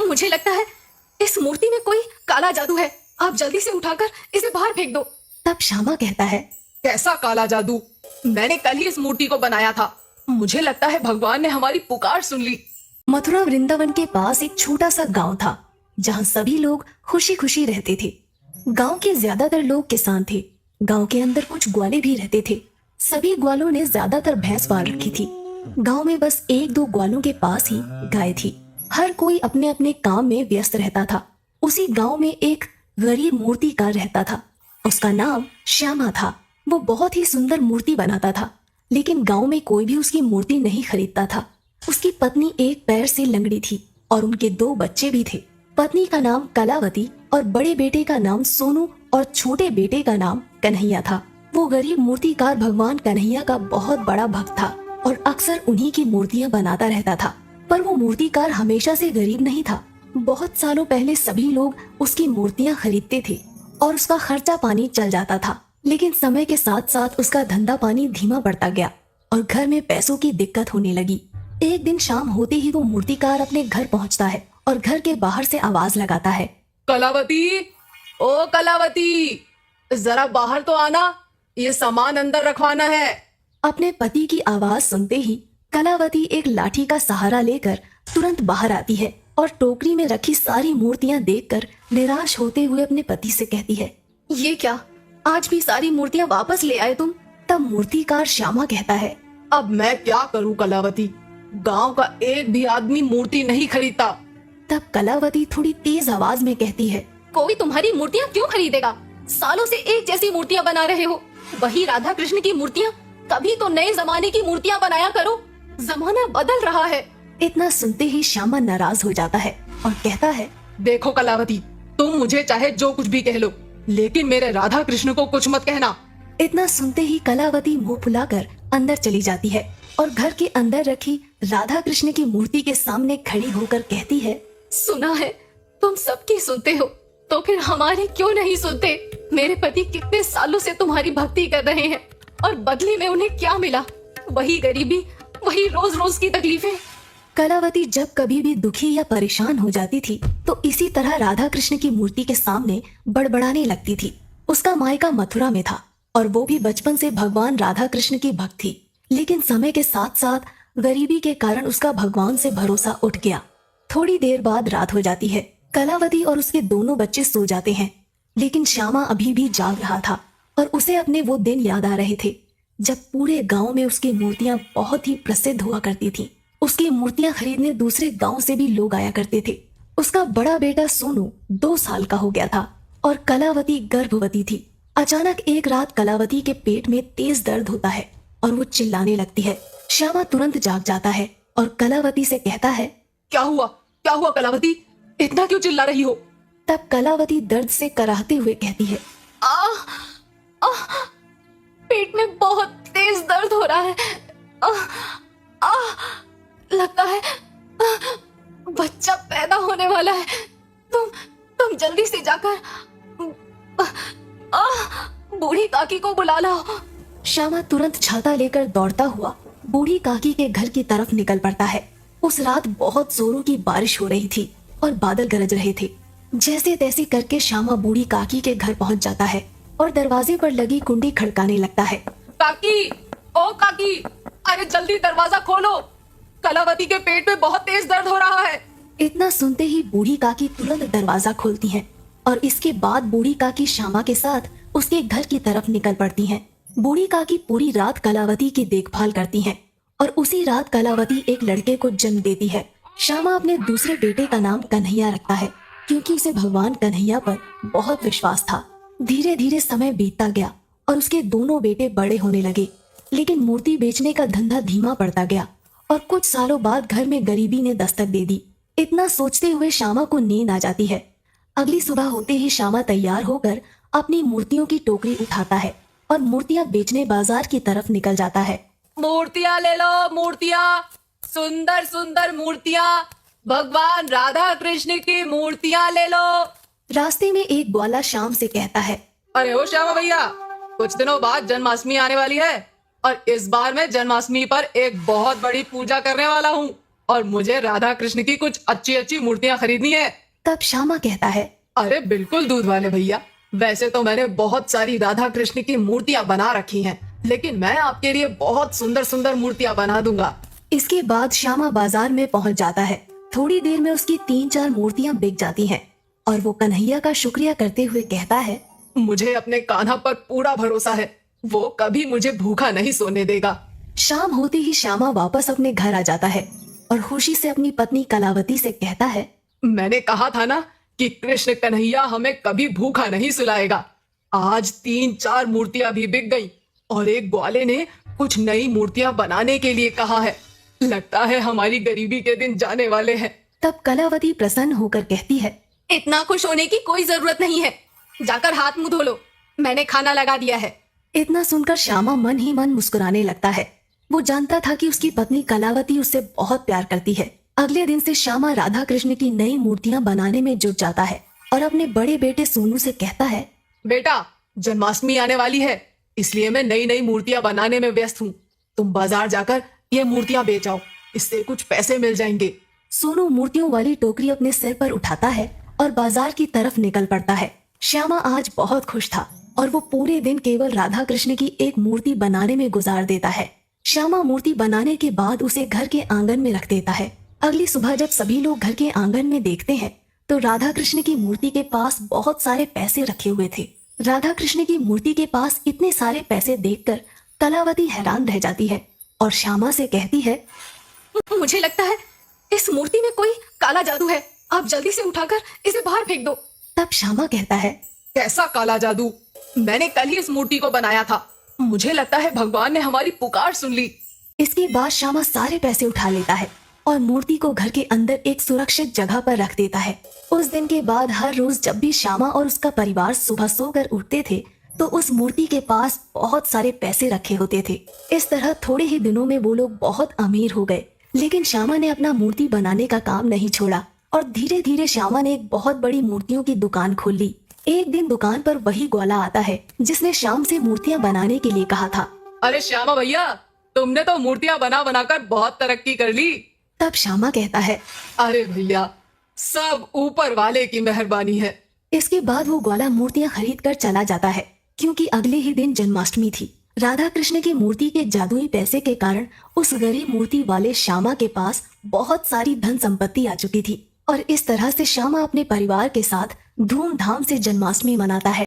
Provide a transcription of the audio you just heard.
मुझे लगता है इस मूर्ति में कोई काला जादू है। आप जल्दी से उठाकर इसे बाहर फेंक दो। तब श्यामा कहता है, कैसा काला जादू? मैंने कल ही इस मूर्ति को बनाया था। मुझे लगता है भगवान ने हमारी पुकार सुन ली। मथुरा वृंदावन के पास एक छोटा सा गांव था जहां सभी लोग खुशी खुशी रहते थे। गांव के ज्यादातर लोग किसान थे। गांव के अंदर कुछ ग्वाले भी रहते थे। सभी ग्वालों ने ज्यादातर भैंस पाल रखी थी। गांव में बस एक दो ग्वालों के पास ही गाय थी। हर कोई अपने अपने काम में व्यस्त रहता था। उसी गांव में एक गरीब मूर्तिकार रहता था। उसका नाम श्यामा था। वो बहुत ही सुंदर मूर्ति बनाता था, लेकिन गांव में कोई भी उसकी मूर्ति नहीं खरीदता था। उसकी पत्नी एक पैर से लंगड़ी थी और उनके 2 बच्चे भी थे। पत्नी का नाम कलावती और बड़े बेटे का नाम सोनू और छोटे बेटे का नाम कन्हैया था। वो गरीब मूर्तिकार भगवान कन्हैया का बहुत बड़ा भक्त था और अक्सर उन्हीं की मूर्तियां बनाता रहता था। पर वो मूर्तिकार हमेशा से गरीब नहीं था। बहुत सालों पहले सभी लोग उसकी मूर्तियां खरीदते थे और उसका खर्चा पानी चल जाता था। लेकिन समय के साथ साथ उसका धंधा पानी धीमा पड़ता गया और घर में पैसों की दिक्कत होने लगी। एक दिन शाम होते ही वो मूर्तिकार अपने घर पहुंचता है और घर के बाहर से आवाज लगाता है, कलावती, ओ कलावती, जरा बाहर तो आना, ये सामान अंदर रखवाना है। अपने पति की आवाज सुनते ही कलावती एक लाठी का सहारा लेकर तुरंत बाहर आती है और टोकरी में रखी सारी मूर्तियां देखकर निराश होते हुए अपने पति से कहती है, ये क्या, आज भी सारी मूर्तियां वापस ले आए तुम? तब मूर्तिकार श्यामा कहता है, अब मैं क्या करूं कलावती, गांव का एक भी आदमी मूर्ति नहीं खरीदता। तब कलावती थोड़ी तेज आवाज में कहती है, कोई तुम्हारी मूर्तियां क्यों खरीदेगा? सालों से एक जैसी मूर्तियां बना रहे हो। वही राधा कृष्ण की मूर्तियां, कभी तो नए जमाने की मूर्तियां बनाया करो। जमाना बदल रहा है। इतना सुनते ही श्यामा नाराज हो जाता है और कहता है, देखो कलावती, तुम मुझे चाहे जो कुछ भी कह लो, लेकिन मेरे राधा कृष्ण को कुछ मत कहना। इतना सुनते ही कलावती मुंह फुलाकर अंदर चली जाती है और घर के अंदर रखी राधा कृष्ण की मूर्ति के सामने खड़ी होकर कहती है, सुना है तुम सबकी सुनते हो, तो फिर हमारी क्यों नहीं सुनते? मेरे पति कितने सालों से तुम्हारी भक्ति कर रहे हैं और बदले में उन्हें क्या मिला? वही गरीबी, वही रोज रोज की तकलीफें। कलावती जब कभी भी दुखी या परेशान हो जाती थी तो इसी तरह राधा कृष्ण की मूर्ति के सामने बड़बड़ाने लगती थी। उसका मायका मथुरा में था और वो भी बचपन से भगवान राधा कृष्ण की भक्त थी। लेकिन समय के साथ साथ गरीबी के कारण उसका भगवान से भरोसा उठ गया। थोड़ी देर बाद रात हो जाती है। कलावती और उसके दोनों बच्चे सो जाते हैं, लेकिन श्यामा अभी भी जाग रहा था और उसे अपने वो दिन याद आ रहे थे जब पूरे गांव में उसकी मूर्तियां बहुत ही प्रसिद्ध हुआ करती थी। उसकी मूर्तियां खरीदने दूसरे गांव से भी लोग आया करते थे। उसका बड़ा बेटा सोनू 2 साल का हो गया था और कलावती गर्भवती थी। अचानक एक रात कलावती के पेट में तेज दर्द होता है और वो चिल्लाने लगती है। श्यामा तुरंत जाग जाता है और कलावती से कहता है, क्या हुआ, क्या हुआ कलावती, इतना क्यों चिल्ला रही हो? तब कलावती दर्द से कराहते हुए कहती है, पेट में बहुत तेज दर्द हो रहा है। लगता है बच्चा पैदा होने वाला है। तुम जल्दी से जाकर बूढ़ी काकी को बुला लाओ। श्यामा तुरंत छाता लेकर दौड़ता हुआ बूढ़ी काकी के घर की तरफ निकल पड़ता है। उस रात बहुत जोरों की बारिश हो रही थी और बादल गरज रहे थे। जैसे तैसे करके श्यामा बूढ़ी काकी के घर पहुंच जाता है और दरवाजे पर लगी कुंडी खड़काने लगता है। काकी, ओ काकी, अरे जल्दी दरवाजा खोलो, कलावती के पेट में बहुत तेज दर्द हो रहा है। इतना सुनते ही बूढ़ी काकी तुरंत दरवाजा खोलती हैं और इसके बाद बूढ़ी काकी श्यामा के साथ उसके घर की तरफ निकल पड़ती हैं। बूढ़ी काकी पूरी रात कलावती की देखभाल करती हैं और उसी रात कलावती एक लड़के को जन्म देती है। श्यामा अपने दूसरे बेटे का नाम कन्हैया रखता है क्योंकि उसे भगवान कन्हैया पर बहुत विश्वास था। धीरे धीरे समय बीतता गया और उसके दोनों बेटे बड़े होने लगे, लेकिन मूर्ति बेचने का धंधा धीमा पड़ता गया और कुछ सालों बाद घर में गरीबी ने दस्तक दे दी। इतना सोचते हुए श्यामा को नींद आ जाती है। अगली सुबह होते ही श्यामा तैयार होकर अपनी मूर्तियों की टोकरी उठाता है और मूर्तियां बेचने बाजार की तरफ निकल जाता है। मूर्तियां ले लो, मूर्तियां, सुंदर सुंदर मूर्तियां, भगवान राधा कृष्ण की मूर्तियां ले लो। रास्ते में एक ग्वाला श्याम से कहता है, अरे ओ श्यामा भैया, कुछ दिनों बाद जन्माष्टमी आने वाली है और इस बार मैं जन्माष्टमी पर एक बहुत बड़ी पूजा करने वाला हूँ और मुझे राधा कृष्ण की कुछ अच्छी अच्छी मूर्तियाँ खरीदनी है। तब श्यामा कहता है, अरे बिल्कुल दूध वाले भैया, वैसे तो मैंने बहुत सारी राधा कृष्ण की मूर्तियाँ बना रखी हैं, लेकिन मैं आपके लिए बहुत सुंदर सुंदर मूर्तियाँ बना दूंगा। इसके बाद श्यामा बाजार में पहुंच जाता है। थोड़ी देर में उसकी 3-4 मूर्तियां बिक जाती हैं और वो कन्हैया का शुक्रिया करते हुए कहता है, मुझे अपने कान्हा पर पूरा भरोसा है, वो कभी मुझे भूखा नहीं सोने देगा। शाम होते ही श्यामा वापस अपने घर आ जाता है और खुशी से अपनी पत्नी कलावती से कहता है, मैंने कहा था ना कि कृष्ण कन्हैया हमें कभी भूखा नहीं सुलाएगा। आज 3-4 मूर्तियां भी बिक गई और एक ग्वाले ने कुछ नई मूर्तियां बनाने के लिए कहा है। लगता है हमारी गरीबी के दिन जाने वाले हैं। तब कलावती प्रसन्न होकर कहती है, इतना खुश होने की कोई जरूरत नहीं है, जाकर हाथ मुंह धो लो, मैंने खाना लगा दिया है। इतना सुनकर श्यामा मन ही मन मुस्कुराने लगता है। वो जानता था कि उसकी पत्नी कलावती उससे बहुत प्यार करती है। अगले दिन से श्यामा राधा कृष्ण की नई मूर्तियां बनाने में जुट जाता है और अपने बड़े बेटे सोनू से कहता है, बेटा, जन्माष्टमी आने वाली है, इसलिए मैं नई नई मूर्तियां बनाने में व्यस्त हूँ। तुम बाजार जाकर ये मूर्तियां बेच आओ, इससे कुछ पैसे मिल जाएंगे। सोनू मूर्तियों वाली टोकरी अपने सिर पर उठाता है और बाजार की तरफ निकल पड़ता है। श्यामा आज बहुत खुश था और वो पूरे दिन केवल राधा कृष्ण की एक मूर्ति बनाने में गुजार देता है। श्यामा मूर्ति बनाने के बाद उसे घर के आंगन में रख देता है। अगली सुबह जब सभी लोग घर के आंगन में देखते हैं तो राधा कृष्ण की मूर्ति के पास बहुत सारे पैसे रखे हुए थे। राधा कृष्ण की मूर्ति के पास इतने सारे पैसे देखकर कलावती हैरान रह जाती है और श्यामा से कहती है, मुझे लगता है इस मूर्ति में कोई काला जादू है, आप जल्दी से उठाकर इसे बाहर फेंक दो। तब श्यामा कहता है, कैसा काला जादू? मैंने कल ही इस मूर्ति को बनाया था। मुझे लगता है भगवान ने हमारी पुकार सुन ली। इसके बाद श्यामा सारे पैसे उठा लेता है और मूर्ति को घर के अंदर एक सुरक्षित जगह पर रख देता है। उस दिन के बाद हर रोज जब भी श्यामा और उसका परिवार सुबह सोकर उठते थे तो उस मूर्ति के पास बहुत सारे पैसे रखे होते थे। इस तरह थोड़े ही दिनों में वो लोग बहुत अमीर हो गए। लेकिन श्यामा ने अपना मूर्ति बनाने का काम नहीं छोड़ा और धीरे धीरे श्यामा ने एक बहुत बड़ी मूर्तियों की दुकान खोल ली। एक दिन दुकान पर वही ग्वाला आता है जिसने श्याम से मूर्तियां बनाने के लिए कहा था। अरे श्यामा भैया, तुमने तो मूर्तियां बना बनाकर बहुत तरक्की कर ली। तब श्यामा कहता है, अरे भैया, सब ऊपर वाले की मेहरबानी है। इसके बाद वो ग्वाला मूर्तियां खरीद कर चला जाता है क्योंकि अगले ही दिन जन्माष्टमी थी। राधा कृष्ण की मूर्ति के जादुई पैसे के कारण उस गरीब मूर्ति वाले श्यामा के पास बहुत सारी धन संपत्ति आ चुकी थी और इस तरह से श्यामा अपने परिवार के साथ धूमधाम से जन्माष्टमी मनाता है।